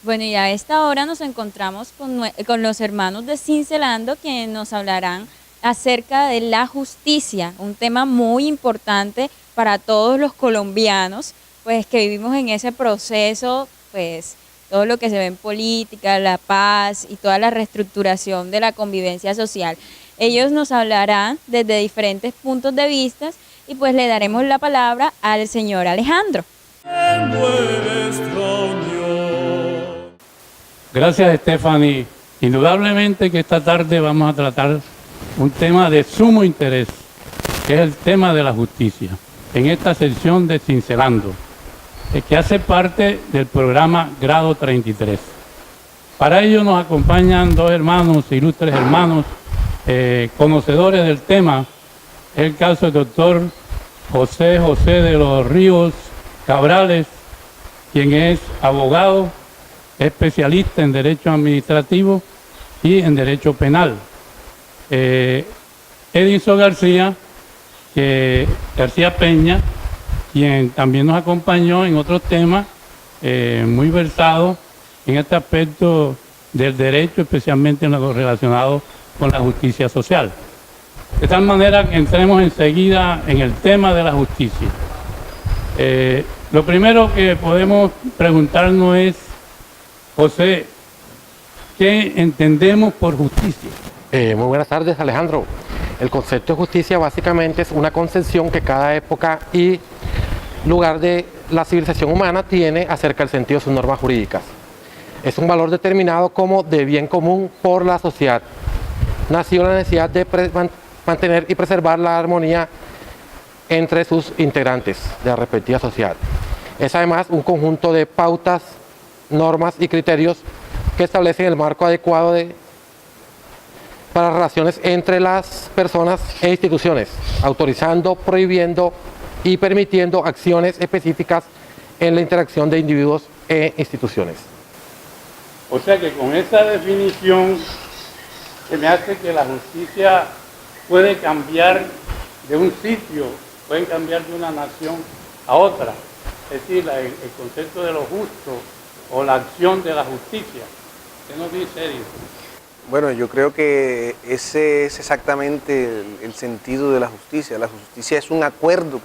Bueno, y a esta hora nos encontramos con los hermanos de Cincelando, quienes nos hablarán acerca de la justicia, un tema muy importante para todos los colombianos, pues que vivimos en ese proceso, pues todo lo que se ve en política, la paz y toda la reestructuración de la convivencia social. Ellos nos hablarán desde diferentes puntos de vista y pues le daremos la palabra al señor Alejandro. Gracias, Stephanie. Indudablemente que esta tarde vamos a tratar un tema de sumo interés, que es el tema de la justicia, en esta sección de Cincelando, que hace parte del programa Grado 33. Para ello nos acompañan dos hermanos, ilustres hermanos, conocedores del tema. Es el caso del doctor José de los Ríos Cabrales, quien es abogado, especialista en Derecho Administrativo y en Derecho Penal. Edison García Peña, quien también nos acompañó en otros temas, muy versado en este aspecto del derecho, especialmente en lo relacionado con la justicia social. De tal manera que entremos enseguida en el tema de la justicia. Lo primero que podemos preguntarnos es, José, ¿qué entendemos por justicia? Muy buenas tardes, Alejandro. El concepto de justicia básicamente es una concepción que cada época y lugar de la civilización humana tiene acerca del sentido de sus normas jurídicas. Es un valor determinado como de bien común por la sociedad. Nació la necesidad de mantener y preservar la armonía entre sus integrantes de la respectiva sociedad. Es además un conjunto de pautas, normas y criterios que establecen el marco adecuado para relaciones entre las personas e instituciones, autorizando, prohibiendo y permitiendo acciones específicas en la interacción de individuos e instituciones. O sea que con esta definición se me hace que la justicia puede cambiar de un sitio, puede cambiar de una nación a otra. Es decir, el concepto de lo justo o la acción de la justicia. ¿Qué nos dice Edison? Bueno, yo creo que ese es exactamente el sentido de la justicia. La justicia es un acuerdo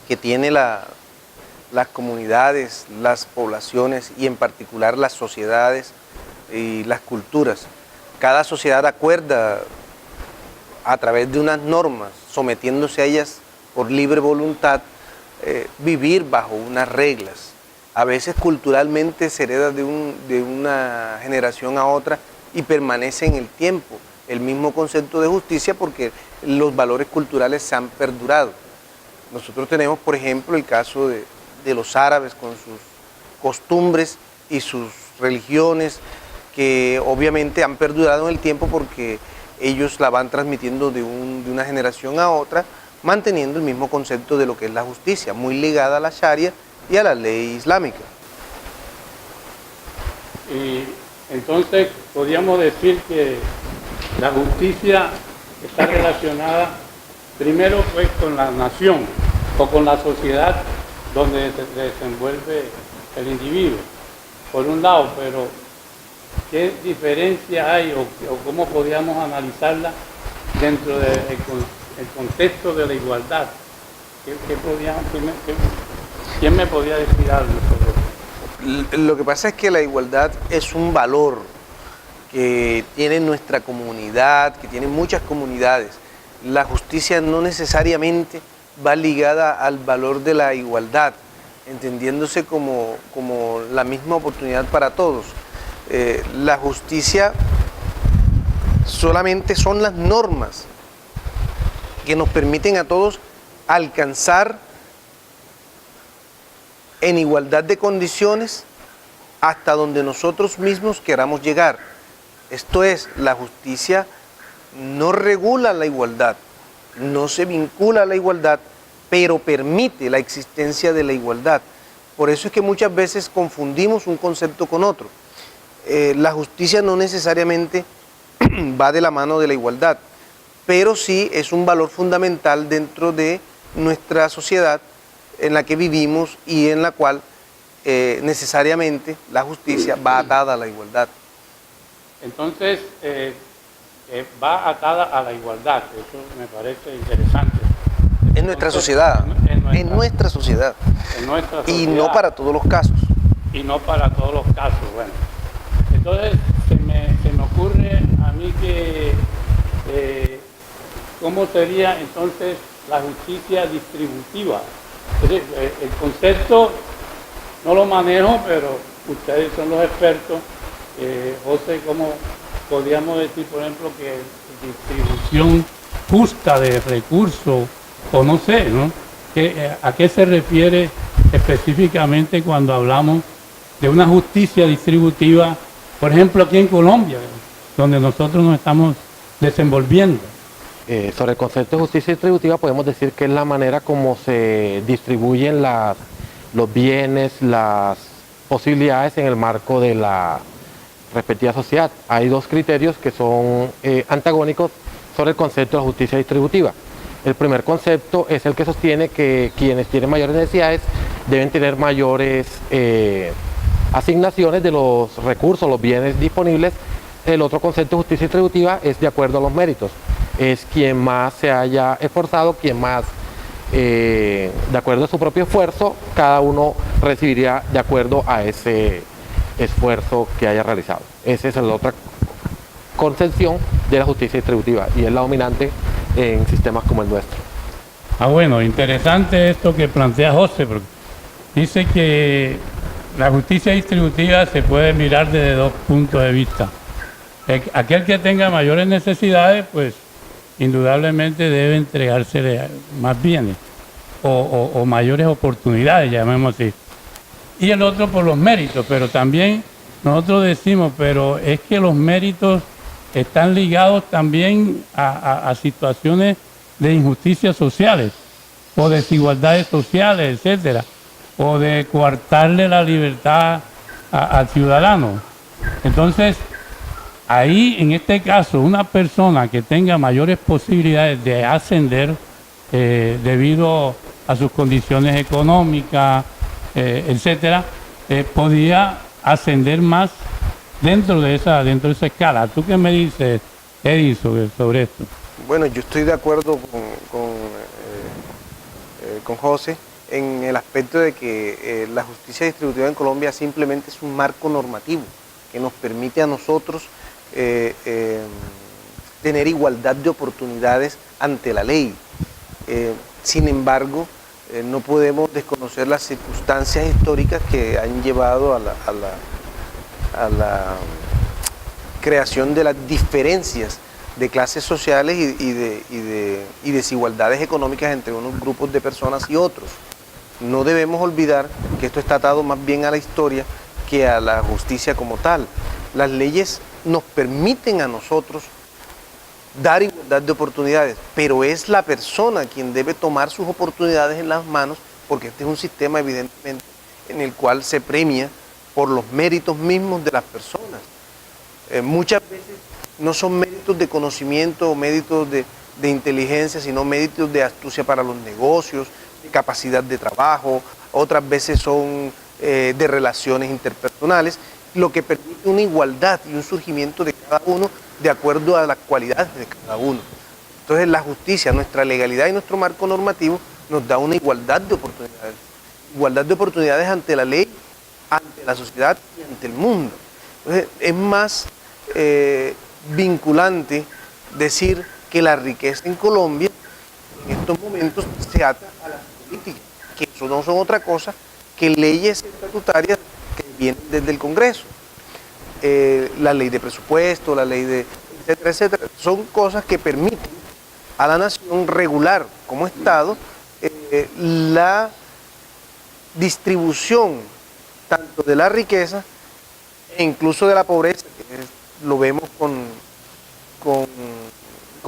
que tiene las comunidades, las poblaciones y en particular las sociedades y las culturas. Cada sociedad acuerda a través de unas normas, sometiéndose a ellas por libre voluntad, vivir bajo unas reglas. A veces culturalmente se hereda de una generación a otra y permanece en el tiempo el mismo concepto de justicia porque los valores culturales se han perdurado. Nosotros tenemos, por ejemplo, el caso de los árabes con sus costumbres y sus religiones que obviamente han perdurado en el tiempo porque ellos la van transmitiendo de una generación a otra, manteniendo el mismo concepto de lo que es la justicia, muy ligada a la Sharia y a la ley islámica. Y entonces podríamos decir que la justicia está relacionada primero pues con la nación o con la sociedad donde se desenvuelve el individuo, por un lado, pero ¿qué diferencia hay o cómo podríamos analizarla dentro del contexto de la igualdad? ¿Quién me podría decir algo sobre eso? Lo que pasa es que la igualdad es un valor que tiene nuestra comunidad, que tiene muchas comunidades. La justicia no necesariamente va ligada al valor de la igualdad, entendiéndose como la misma oportunidad para todos. La justicia solamente son las normas que nos permiten a todos alcanzar en igualdad de condiciones hasta donde nosotros mismos queramos llegar. Esto es, la justicia no regula la igualdad, no se vincula a la igualdad, pero permite la existencia de la igualdad. Por eso es que muchas veces confundimos un concepto con otro. La justicia no necesariamente va de la mano de la igualdad, pero sí es un valor fundamental dentro de nuestra sociedad en la que vivimos y en la cual necesariamente la justicia va atada a la igualdad. Entonces, va atada a la igualdad, eso me parece interesante. En nuestra sociedad, en nuestra sociedad, y no para todos los casos. Y no para todos los casos, bueno. Entonces, se me ocurre a mí que, ¿cómo sería entonces la justicia distributiva? Entonces, el concepto no lo manejo, pero ustedes son los expertos. José, ¿cómo podríamos decir, por ejemplo, que distribución justa de recursos, o no sé, ¿no? ¿A qué se refiere específicamente cuando hablamos de una justicia distributiva, por ejemplo, aquí en Colombia, donde nosotros nos estamos desenvolviendo? Sobre el concepto de justicia distributiva podemos decir que es la manera como se distribuyen los bienes, las posibilidades en el marco de la respectiva sociedad. Hay dos criterios que son antagónicos sobre el concepto de justicia distributiva. El primer concepto es el que sostiene que quienes tienen mayores necesidades deben tener mayores asignaciones de los recursos, los bienes disponibles. El otro concepto de justicia distributiva es de acuerdo a los méritos. Es quien más se haya esforzado, quien más, de acuerdo a su propio esfuerzo, cada uno recibiría de acuerdo a ese esfuerzo que haya realizado. Esa es la otra concepción de la justicia distributiva y es la dominante en sistemas como el nuestro. Bueno, interesante esto que plantea José, porque dice que la justicia distributiva se puede mirar desde dos puntos de vista. Aquel que tenga mayores necesidades, pues indudablemente debe entregársele más bienes o mayores oportunidades, llamémoslo así. Y el otro por los méritos, pero también nosotros decimos, pero es que los méritos están ligados también a situaciones de injusticias sociales o desigualdades sociales, etcétera, o de coartarle la libertad al ciudadano. Entonces, ahí, en este caso, una persona que tenga mayores posibilidades de ascender debido a sus condiciones económicas, etcétera, podía ascender más dentro de esa escala. ¿Tú qué me dices, Eddie, sobre esto? Bueno, yo estoy de acuerdo con José en el aspecto de que la justicia distributiva en Colombia simplemente es un marco normativo que nos permite a nosotros tener igualdad de oportunidades ante la ley. Sin embargo, no podemos desconocer las circunstancias históricas que han llevado a la creación de las diferencias de clases sociales y desigualdades económicas entre unos grupos de personas y otros. No debemos olvidar que esto está atado más bien a la historia que a la justicia como tal. Las leyes nos permiten a nosotros dar igualdad de oportunidades, pero es la persona quien debe tomar sus oportunidades en las manos, porque este es un sistema evidentemente en el cual se premia por los méritos mismos de las personas. Muchas veces no son méritos de conocimiento o méritos de inteligencia, sino méritos de astucia para los negocios, de capacidad de trabajo, otras veces son de relaciones interpersonales, lo que permite una igualdad y un surgimiento de cada uno de acuerdo a las cualidades de cada uno. Entonces la justicia, nuestra legalidad y nuestro marco normativo nos da una igualdad de oportunidades ante la ley, ante la sociedad y ante el mundo. Entonces es más vinculante decir que la riqueza en Colombia en estos momentos se ata a las políticas, que eso no son otra cosa que leyes estatutarias que vienen desde el Congreso. La ley de presupuesto, la ley de etcétera, etcétera, son cosas que permiten a la nación regular como Estado la distribución tanto de la riqueza e incluso de la pobreza, que lo vemos con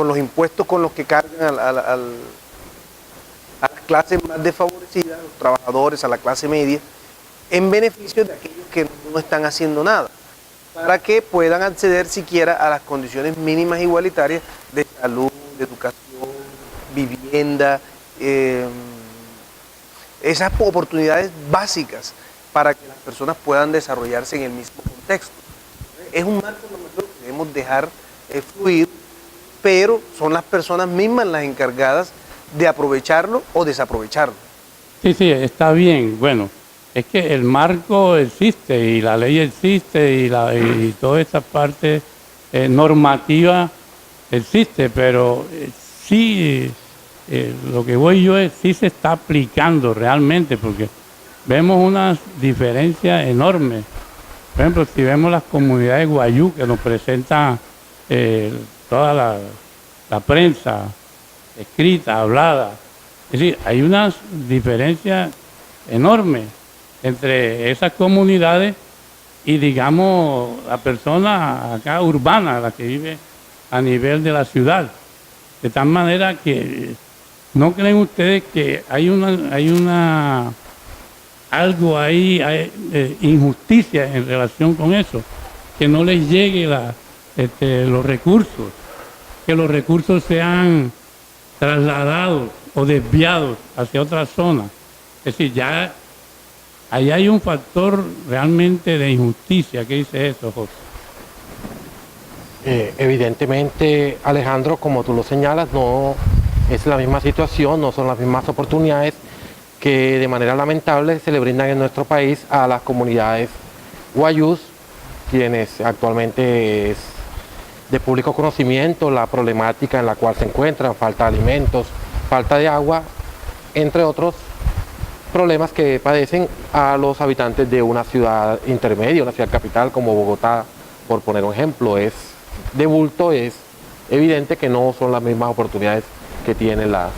los impuestos con los que cargan a las clases más desfavorecidas, a los trabajadores, a la clase media, en beneficio de aquellos que no están haciendo nada, para que puedan acceder siquiera a las condiciones mínimas igualitarias de salud, de educación, vivienda, esas oportunidades básicas para que las personas puedan desarrollarse en el mismo contexto. Es un marco normativo que debemos dejar fluir, pero son las personas mismas las encargadas de aprovecharlo o desaprovecharlo. Sí, sí, está bien. Bueno, es que el marco existe y la ley existe y toda esta parte normativa existe, pero sí, lo que voy yo es sí se está aplicando realmente, porque vemos unas diferencias enormes. Por ejemplo, si vemos las comunidades guayú que nos presentan toda la prensa escrita, hablada, es decir, hay unas diferencias enormes entre esas comunidades y, digamos, la persona acá urbana, la que vive a nivel de la ciudad. De tal manera que, ¿no creen ustedes que hay algo ahí, hay injusticia en relación con eso? Que no les llegue los recursos, que los recursos sean trasladados o desviados hacia otras zonas. Es decir, ya ahí hay un factor realmente de injusticia. ¿Qué dice eso, José? Evidentemente, Alejandro, como tú lo señalas, no es la misma situación, no son las mismas oportunidades que de manera lamentable se le brindan en nuestro país a las comunidades guayús, quienes actualmente es de público conocimiento la problemática en la cual se encuentran: falta de alimentos, falta de agua, entre otros problemas que padecen a los habitantes de una ciudad intermedia, una ciudad capital como Bogotá, por poner un ejemplo. Es de bulto, es evidente que no son las mismas oportunidades que tienen las...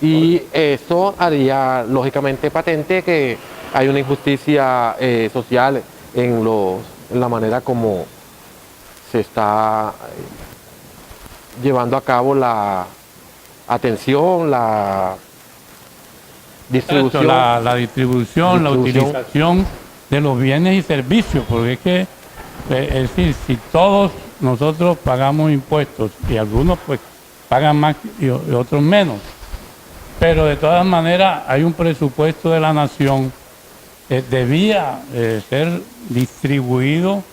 Y eso haría lógicamente patente que hay una injusticia social en la manera como se está llevando a cabo la atención, la distribución. La distribución, la utilización de los bienes y servicios, porque es que, es decir, si todos nosotros pagamos impuestos y algunos pues pagan más y otros menos, pero de todas maneras hay un presupuesto de la nación que debía ser distribuido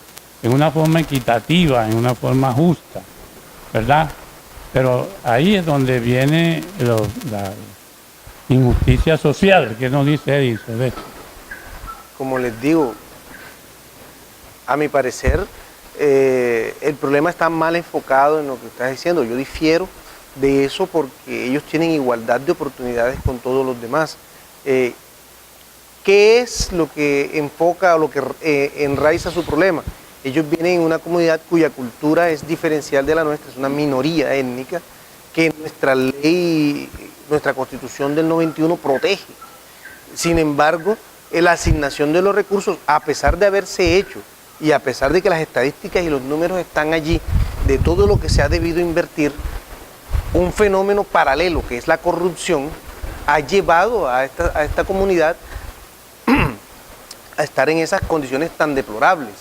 en una forma equitativa, en una forma justa, ¿verdad? Pero ahí es donde viene la injusticia social. ¿Qué nos dice Edith sobre esto? Como les digo, a mi parecer, el problema está mal enfocado en lo que estás diciendo. Yo difiero de eso porque ellos tienen igualdad de oportunidades con todos los demás. ¿Qué es lo que enfoca o lo que enraiza su problema? Ellos vienen en una comunidad cuya cultura es diferencial de la nuestra, es una minoría étnica que nuestra ley, nuestra Constitución del 91 protege. Sin embargo, la asignación de los recursos, a pesar de haberse hecho y a pesar de que las estadísticas y los números están allí, de todo lo que se ha debido invertir, un fenómeno paralelo que es la corrupción ha llevado a esta comunidad a estar en esas condiciones tan deplorables.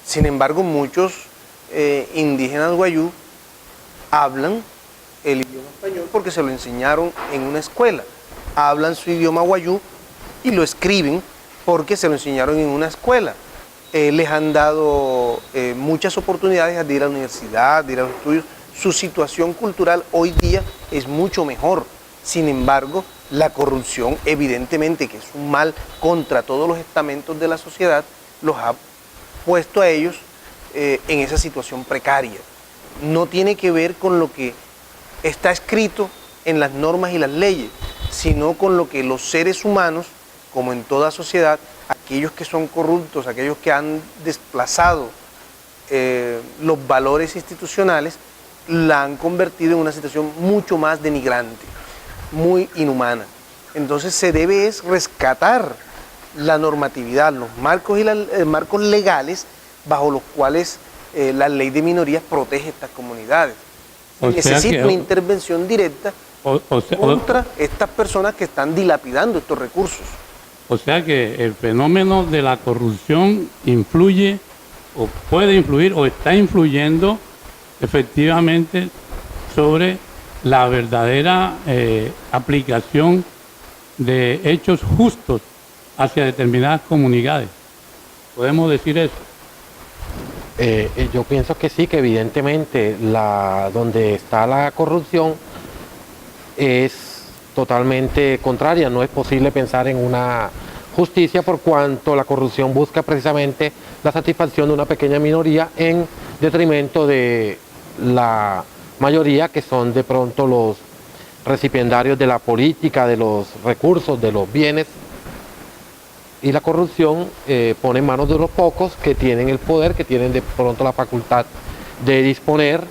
Sin embargo, muchos indígenas guayú hablan el idioma español porque se lo enseñaron en una escuela, hablan su idioma guayú y lo escriben porque se lo enseñaron en una escuela. Les han dado muchas oportunidades de ir a la universidad, de ir a los estudios. Su situación cultural hoy día es mucho mejor. Sin embargo, la corrupción, evidentemente que es un mal contra todos los estamentos de la sociedad, los ha puesto a ellos en esa situación precaria. No tiene que ver con lo que está escrito en las normas y las leyes, sino con lo que los seres humanos, como en toda sociedad, aquellos que son corruptos, aquellos que han desplazado los valores institucionales, la han convertido en una situación mucho más denigrante, muy inhumana. Entonces se debe es rescatar la normatividad, los marcos y marcos legales bajo los cuales la ley de minorías protege estas comunidades. Necesita una intervención directa contra estas personas que están dilapidando estos recursos. O sea que el fenómeno de la corrupción influye o puede influir o está influyendo efectivamente sobre la verdadera aplicación de hechos justos hacia determinadas comunidades. ¿Podemos decir eso? Yo pienso que sí, que evidentemente donde está la corrupción es totalmente contraria. No es posible pensar en una justicia por cuanto la corrupción busca precisamente la satisfacción de una pequeña minoría en detrimento de la mayoría, que son de pronto los recipiendarios de la política, de los recursos, de los bienes. Y la corrupción pone en manos de unos pocos que tienen el poder, que tienen de pronto la facultad de disponer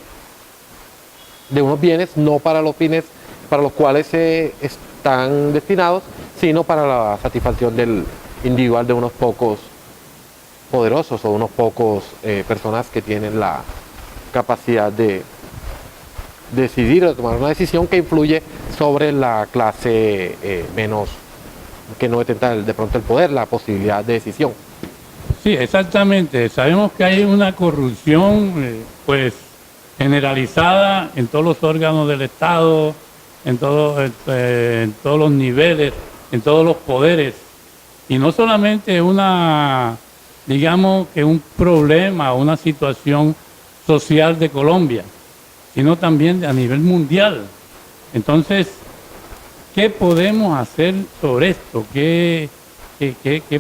de unos bienes, no para los fines para los cuales están destinados, sino para la satisfacción del individual de unos pocos poderosos o unos pocos personas que tienen la capacidad de decidir o de tomar una decisión que influye sobre la clase menos, que no detenta de pronto el poder, la posibilidad de decisión. Sí, exactamente. Sabemos que hay una corrupción pues generalizada en todos los órganos del Estado, en todos los niveles, en todos los poderes. Y no solamente digamos que un problema, una situación social de Colombia, sino también a nivel mundial. Entonces, ¿qué podemos hacer sobre esto? ¿Qué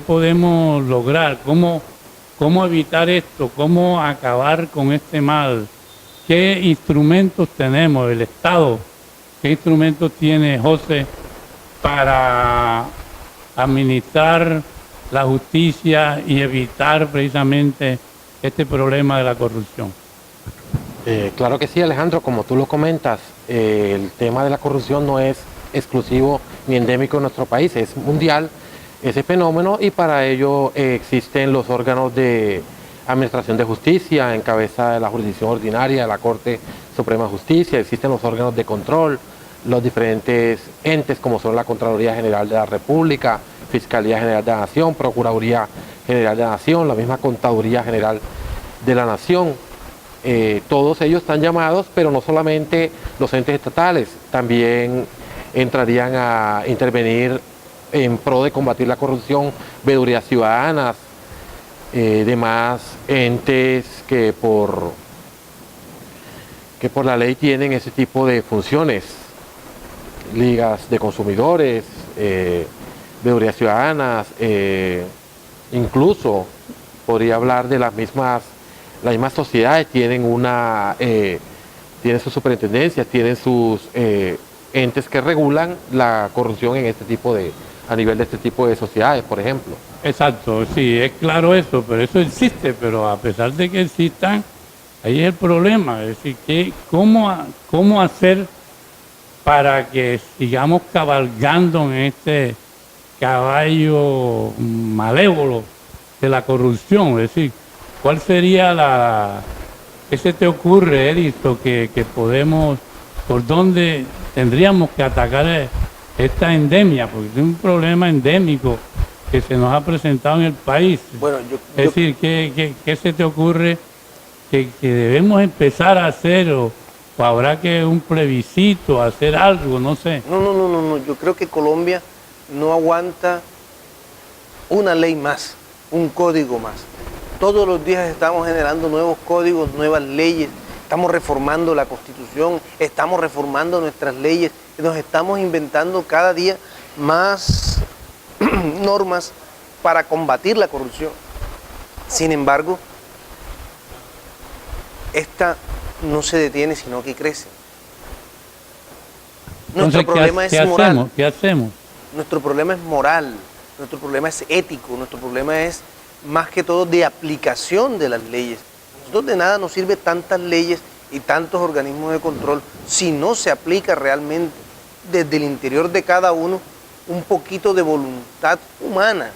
podemos lograr? ¿Cómo evitar esto? ¿Cómo acabar con este mal? ¿Qué instrumentos tenemos, el Estado? ¿Qué instrumentos tiene José para administrar la justicia y evitar precisamente este problema de la corrupción? Claro que sí, Alejandro, como tú lo comentas, el tema de la corrupción no es exclusivo ni endémico en nuestro país, es mundial ese fenómeno, y para ello existen los órganos de administración de justicia en cabeza de la jurisdicción ordinaria de la Corte Suprema de Justicia, existen los órganos de control, los diferentes entes como son la Contraloría General de la República, Fiscalía General de la Nación, Procuraduría General de la Nación, la misma Contaduría General de la Nación. Todos ellos están llamados, pero no solamente los entes estatales, también entrarían a intervenir en pro de combatir la corrupción, veedurías ciudadanas, demás entes que por la ley tienen ese tipo de funciones, ligas de consumidores, veedurías ciudadanas, incluso podría hablar de las mismas sociedades, tienen sus superintendencias, tienen sus entes que regulan la corrupción a nivel de este tipo de sociedades, por ejemplo. Exacto, sí, es claro eso, pero eso existe, pero a pesar de que existan, ahí es el problema, es decir, ¿cómo hacer para que sigamos cabalgando en este caballo malévolo de la corrupción? Es decir, ¿cuál sería qué se te ocurre, Edito, que podemos, por dónde tendríamos que atacar esta endemia? Porque es un problema endémico que se nos ha presentado en el país. Bueno, es decir, ¿qué se te ocurre que debemos empezar a hacer o habrá que un plebiscito, hacer algo, no sé? No, yo creo que Colombia no aguanta una ley más, un código más. Todos los días estamos generando nuevos códigos, nuevas leyes, estamos reformando la Constitución, estamos reformando nuestras leyes, nos estamos inventando cada día más normas para combatir la corrupción. Sin embargo, esta no se detiene, sino que crece. Nuestro problema es moral. ¿Qué hacemos? Nuestro problema es moral, nuestro problema es ético, nuestro problema es más que todo de aplicación de las leyes. Nosotros de nada nos sirve tantas leyes y tantos organismos de control si no se aplica realmente desde el interior de cada uno un poquito de voluntad humana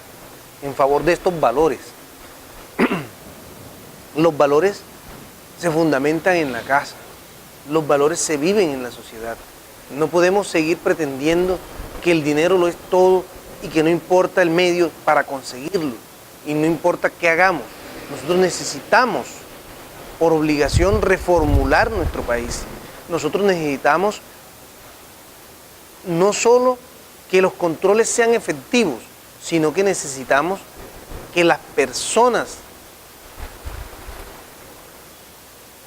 en favor de estos valores. Los valores se fundamentan en la casa, los valores se viven en la sociedad. No podemos seguir pretendiendo que el dinero lo es todo y que no importa el medio para conseguirlo y no importa qué hagamos. Nosotros necesitamos, por obligación, reformular nuestro país. Nosotros necesitamos no solo que los controles sean efectivos, sino que necesitamos que las personas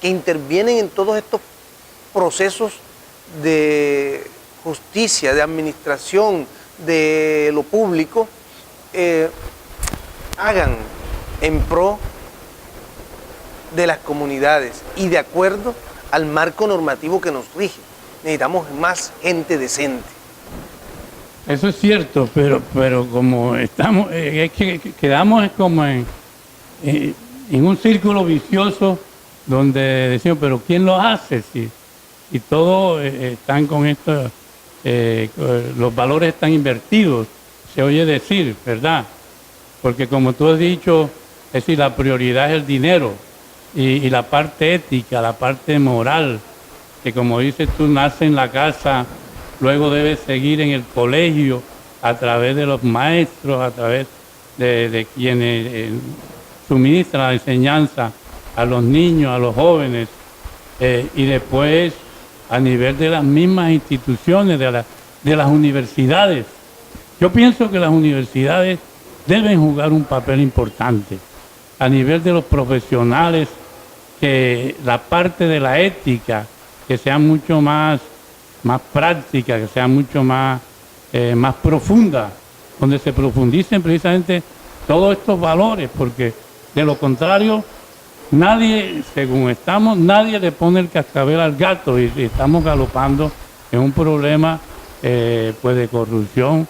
que intervienen en todos estos procesos de justicia, de administración, de lo público, hagan en pro de las comunidades y de acuerdo al marco normativo que nos rige. Necesitamos más gente decente. Eso es cierto, pero como estamos, es que quedamos como en un círculo vicioso donde decimos, pero ¿quién lo hace? Si todos están con esto, los valores están invertidos, se oye decir, ¿verdad? Porque como tú has dicho, es decir, la prioridad es el dinero y la parte ética, la parte moral, que como dices tú, nace en la casa, luego debe seguir en el colegio, a través de los maestros, a través de quienes suministran la enseñanza a los niños, a los jóvenes, y después a nivel de las mismas instituciones, de las universidades. Yo pienso que las universidades deben jugar un papel importante a nivel de los profesionales, que la parte de la ética, que sea mucho más práctica, que sea mucho más profunda, donde se profundicen precisamente todos estos valores, porque de lo contrario, nadie, según estamos, nadie le pone el cascabel al gato y estamos galopando en un problema pues de corrupción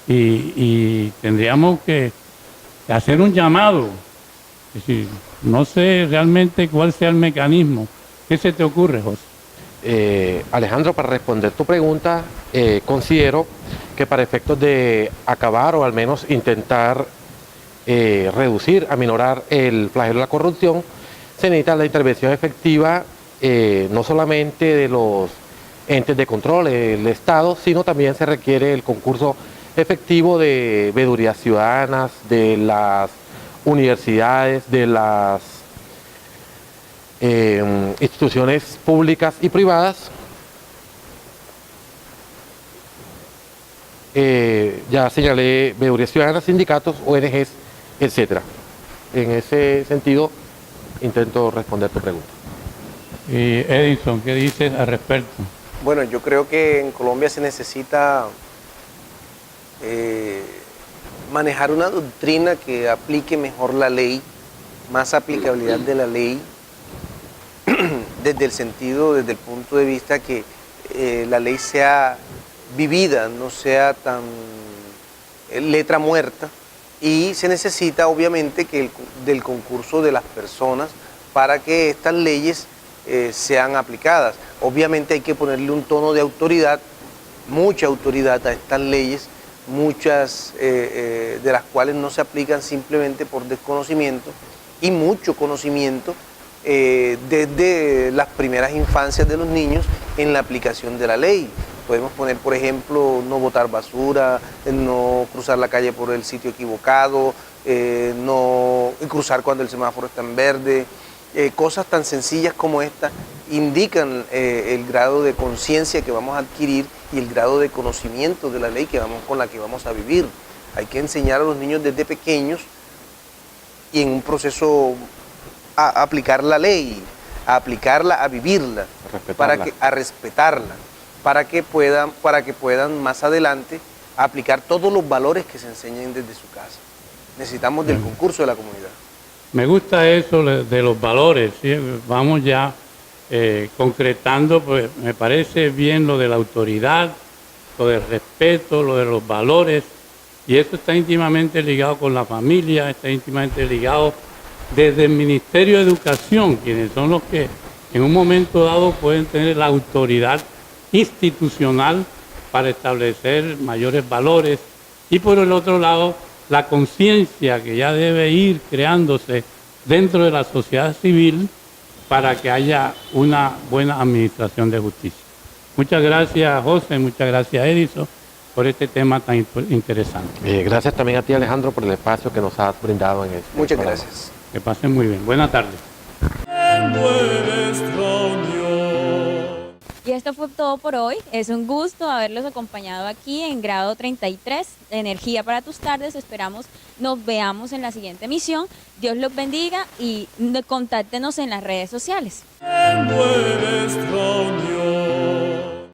y tendríamos que hacer un llamado. Es decir, no sé realmente cuál sea el mecanismo. ¿Qué se te ocurre, José? Alejandro, para responder tu pregunta, considero que para efectos de acabar o al menos intentar reducir, aminorar el flagelo de la corrupción, se necesita la intervención efectiva no solamente de los entes de control del Estado, sino también se requiere el concurso efectivo de veedurías ciudadanas, de las universidades, de las instituciones públicas y privadas. Ya señalé veedurías ciudadanas, sindicatos, ONGs, etcétera. En ese sentido, intento responder tu pregunta. Y Edison, ¿qué dices al respecto? Bueno, yo creo que en Colombia se necesita manejar una doctrina que aplique mejor la ley, más aplicabilidad de la ley, desde el punto de vista que la ley sea vivida, no sea tan letra muerta, y se necesita obviamente del concurso de las personas para que estas leyes sean aplicadas. Obviamente hay que ponerle un tono de autoridad, mucha autoridad a estas leyes, muchas de las cuales no se aplican simplemente por desconocimiento, y mucho conocimiento desde las primeras infancias de los niños en la aplicación de la ley. Podemos poner, por ejemplo, no botar basura, no cruzar la calle por el sitio equivocado, no cruzar cuando el semáforo está en verde. Cosas tan sencillas como esta indican el grado de conciencia que vamos a adquirir y el grado de conocimiento de la ley con la que vamos a vivir. Hay que enseñar a los niños desde pequeños y en un proceso a aplicar la ley, a aplicarla, a vivirla, a respetarla, para que puedan más adelante aplicar todos los valores que se enseñen desde su casa. Necesitamos del concurso de la comunidad. Me gusta eso de los valores, ¿sí? Vamos ya concretando, pues me parece bien lo de la autoridad, lo del respeto, lo de los valores, y eso está íntimamente ligado con la familia, está íntimamente ligado desde el Ministerio de Educación, quienes son los que en un momento dado pueden tener la autoridad institucional para establecer mayores valores, y por el otro lado la conciencia que ya debe ir creándose dentro de la sociedad civil para que haya una buena administración de justicia. Muchas gracias, José, muchas gracias, Edison, por este tema tan interesante. Gracias también a ti, Alejandro, por el espacio que nos has brindado en este Muchas programa. gracias. Que pasen muy bien. Buenas tardes. Y esto fue todo por hoy. Es un gusto haberlos acompañado aquí en Grado 33, Energía para tus tardes. Esperamos nos veamos en la siguiente emisión. Dios los bendiga y contáctenos en las redes sociales. En nuestra unión.